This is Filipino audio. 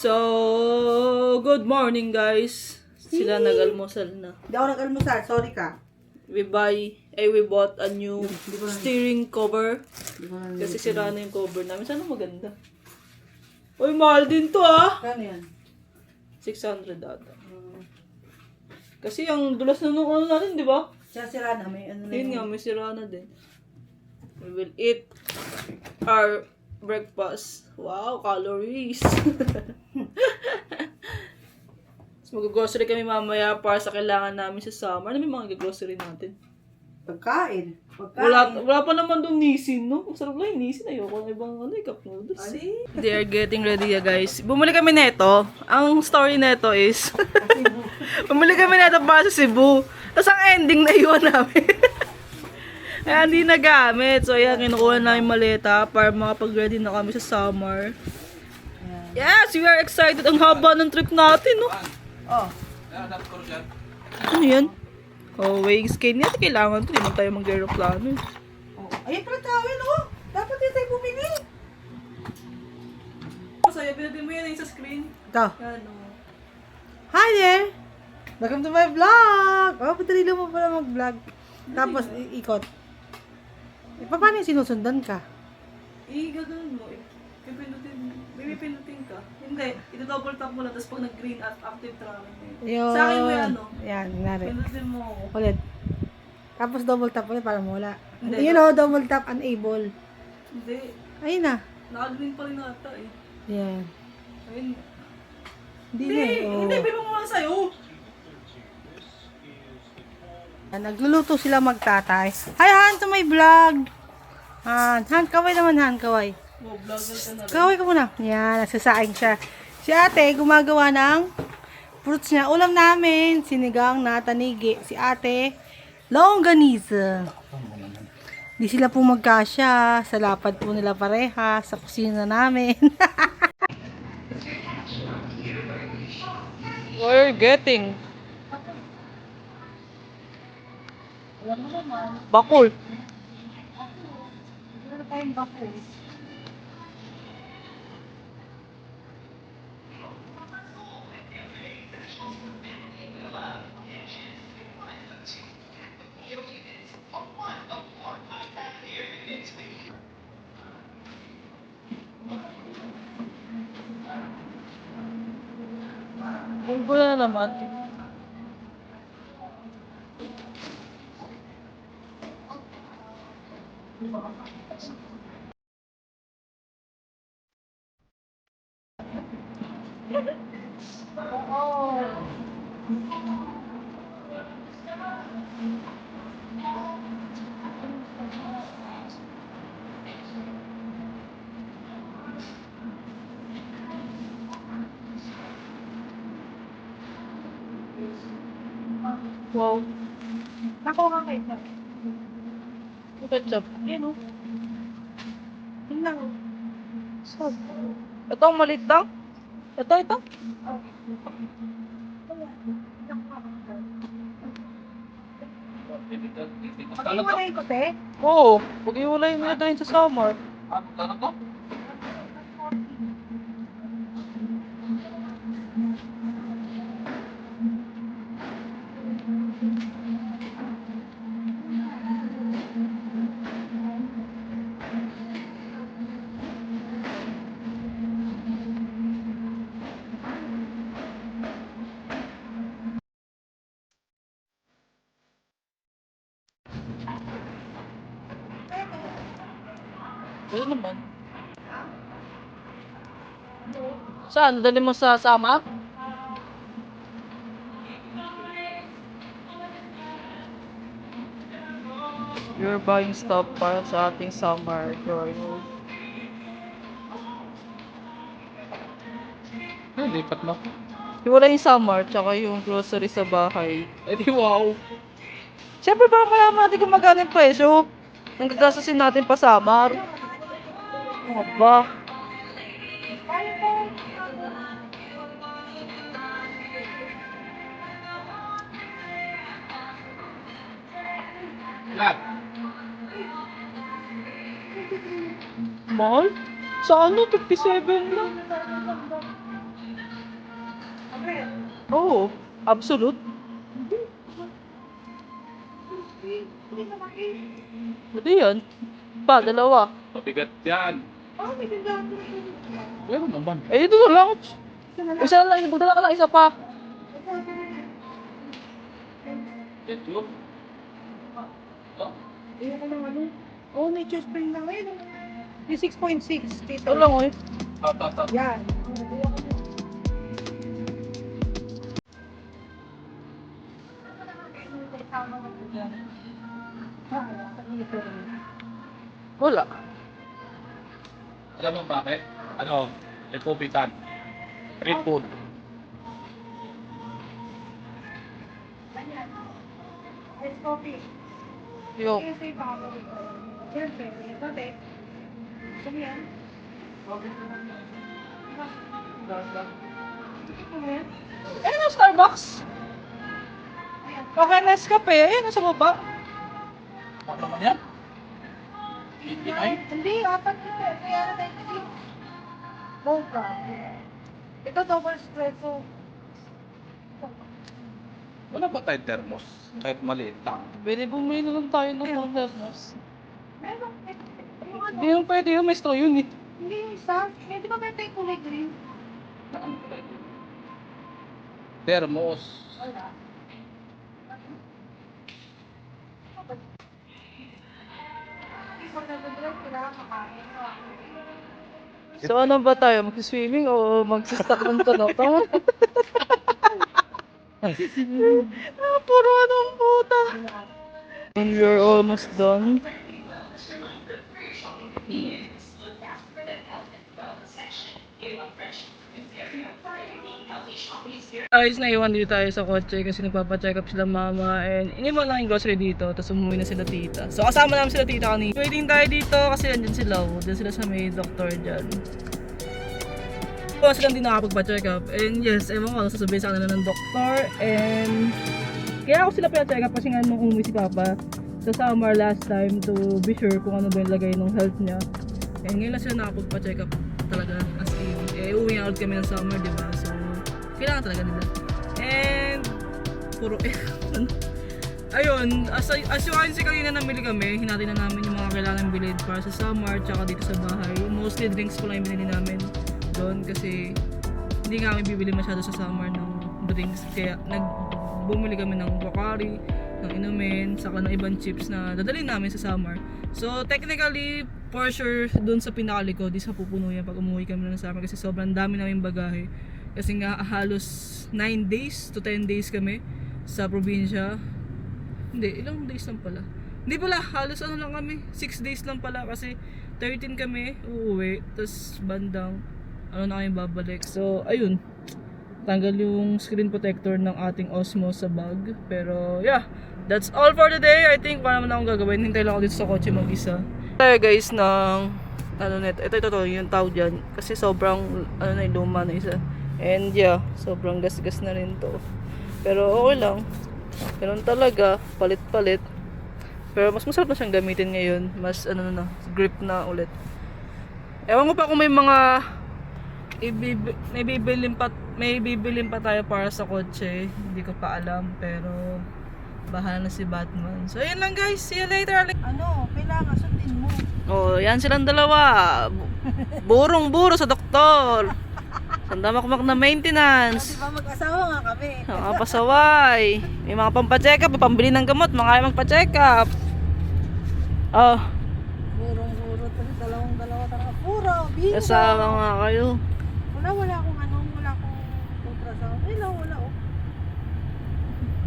So, good morning guys. Sila nag-almusal na. Hindi ako nag-almusal, sorry ka. We bought a new Di ko na- steering cover. Hindi ko na- Kasi sira na yung cover namin. Sana maganda. Uy, mahal din to ah. Kano yan? 600 ata. Kasi yung dulas na nung ano natin, di ba? Sira na, may ano na Yun nga, may sira na din. We will eat our breakfast. Wow, calories. Tapos mag-grocery kami mamaya para sa kailangan namin sa summer. Ano may mga grocery natin? Pagkain. Wala pa naman doon nisin, no? Ang sarap lang yung nisin. Ayoko ng ibang cup noodles. Ali? They are getting ready guys. Bumili kami neto. Ang story neto is, bumili kami neto para sa Cebu. Tapos ang ending na iwan namin. Kaya hindi nagamit. So ayan, kinukuha namin maleta para makapag-ready na kami sa summer. Yes, we are excited. Ang haba ng trip natin, no? Oh. Ano yan? Oh, weighing scale. Hindi kailangan to. Hindi man tayo mag-aeroplano. Oh. Ayun pala tawin, oh. Dapat din tayo bumili. Masaya, pinatid mo yan sa screen. Ito. Yan, oh. Hi there! Welcome to my vlog! Oh, padali lang mo pala mag-vlog. Tapos, ikot. Paano yung sinusundan ka? Gagawin mo eh. Pipindutin ka. Hindi, ito-double tap mo lang, tapos pag nag-green at active tracking mo yun. Yun. Sa akin mo yan, no? Yan, nari. Pindutin mo ako. Ulit. Tapos double tap ulit para mawala. Hindi. You know, double tap unable. Hindi. Ayun na. Naka-green pa rin ata eh. Yan. Ayun. Hindi Hindi, na eh. Oh. hindi, pinong mo lang sa'yo. Nagluluto sila magtatay. Hi, Han, to my vlog. Han, kaway naman, Han, kaway. Oh, vlogger ka na rin. Kaway ka muna. Yan, nagsasaing siya. Si ate, gumagawa ng fruits niya. Ulam namin, sinigang na tanigi. Si ate, longganisa. Di sila po magkasya. Sa lapad po nila pareha. Sa kusina namin. What are you getting? Bakul. Meron tayong bakul. Bulbo na naman. Wow. Nakuha ka kayo. Ketchup. Yan o. Yun lang. Sab. Ito ang maliit lang? Ito. Pag-iwalay ko, te. Oo. Pag-iwalay mo na tayo sa summer. Ano naman? Saan? Dali mo sa sama? You're buying stuff para sa ating summer. Lipat na. Wala yung summer, tsaka yung grocery sa bahay. Eh di wow. Siyempre para malaman natin kung magkano yung presyo. Nang gagastusin natin pa summer. Ano ba? Lahat. Mahal? Sa ano? 57 lang. Oo, absolute. Hindi yan. Pa, dalawa. Mabigat yan. Meron naman. Eh, ito na lang. Isa na lang, magdala ka lang isa pa. Ito. Oh, nature spring na ngayon. Yung 6.6, Ito lang, oy. Yan. Wala. Alam mo bakit? Ano? Lipupitan. Street food. Ice coffee. Yung. Yes, ay baka yan, pwede. Dati. Ano yan? Ano yan? Eh, no Starbucks. Okay, Nescafe. Eh, nasa baba. Ano naman yan? 89? Hindi, apat yun. Kaya na tayo. Mocha. Ito double espresso. Wala ba tayong thermos? Kahit maliit lang. Pwede bumili na lang tayo ng mga thermos. Meron. Yung ano? Hindi yung pwede yung may straw yun eh. Hindi yung isa. Di ba may tayo kulay green? Thermos. Wala. Pag nag-drive, kailangan makain. So ano ba tayo? Mag-swimming o mag-stack ng tunog? Tama? Puro anong puta. And we're almost done. Guys, naiwan dito tayo sa kotse kasi nagpapacheck up sila mama and iniwan lang yung grocery dito tapos umuwi na sila tita. So kasama namin sila tita kanina. Waiting tayo dito kasi andyan sila. Andyan sila sa may doctor dyan. So sila hindi nakapagpa-check up and yes, ewan ko sasabihin sa kanila ng doktor and kaya ako sila pa-check up kasi nga nung umuwi si Papa sa summer last time to be sure kung ano ba yung lagay ng health niya. And ngayon lang sila nakapagpa-check up talaga as in. Eh uwi nga ulit kami ng summer, diba? So kailangan talaga nila. And puro ayun, as you can see kanina namili kami, hinati na namin yung mga kailangan bilhin para sa summer tsaka dito sa bahay. Mostly drinks po lang yung binili namin doon kasi hindi nga kami bibili masyado sa summer ng drinks kaya bumili kami ng Pocari, ng inumin, saka ng ibang chips na dadalhin namin sa summer. So technically, for sure, doon sa pinakalikod, di sa pupuno yan pag umuwi kami ng summer kasi sobrang dami namin bagahe. Kasi nga halos 9 days to 10 days kami sa probinsya. Hindi, ilang days lang pala. Hindi pala, halos ano lang kami, 6 days lang pala kasi 13 kami uuwi, tapos bandang ano na kami babalik. So, ayun, tanggal yung screen protector ng ating Osmo sa bag. Pero, yeah, that's all for today. I think, para naman akong gagawin. Hintay lang ako dito sa kotse mag-isa. Tayo guys ng, ano net, ito, yung tawag dyan. Kasi sobrang, ano na, luma na isa. And yeah, sobrang gas-gas na rin to. Pero okay lang. Ganun talaga, palit-palit. Pero mas masarap na siyang gamitin ngayon. Mas ano na, grip na ulit. Ewan ko pa kung may mga may bibilin pa tayo para sa kotse. Hindi ko pa alam, pero bahala na si Batman. So yun lang guys, see you later. Ano, kailangan sundin mo. Oh, yan silang dalawa. Burong-buro sa doktor. Sandamakmak na maintenance. Diba mag-asawa nga kami. Mga pasaway. May mga pampacheck up, may pambili ng gamot, mga ayaw magpa-check up. Oh, Burong-buro. Dalawang-dalawa talaga. Puro, bingo. kasama nga kayo. Wala akong ultrasound. Wala, oh.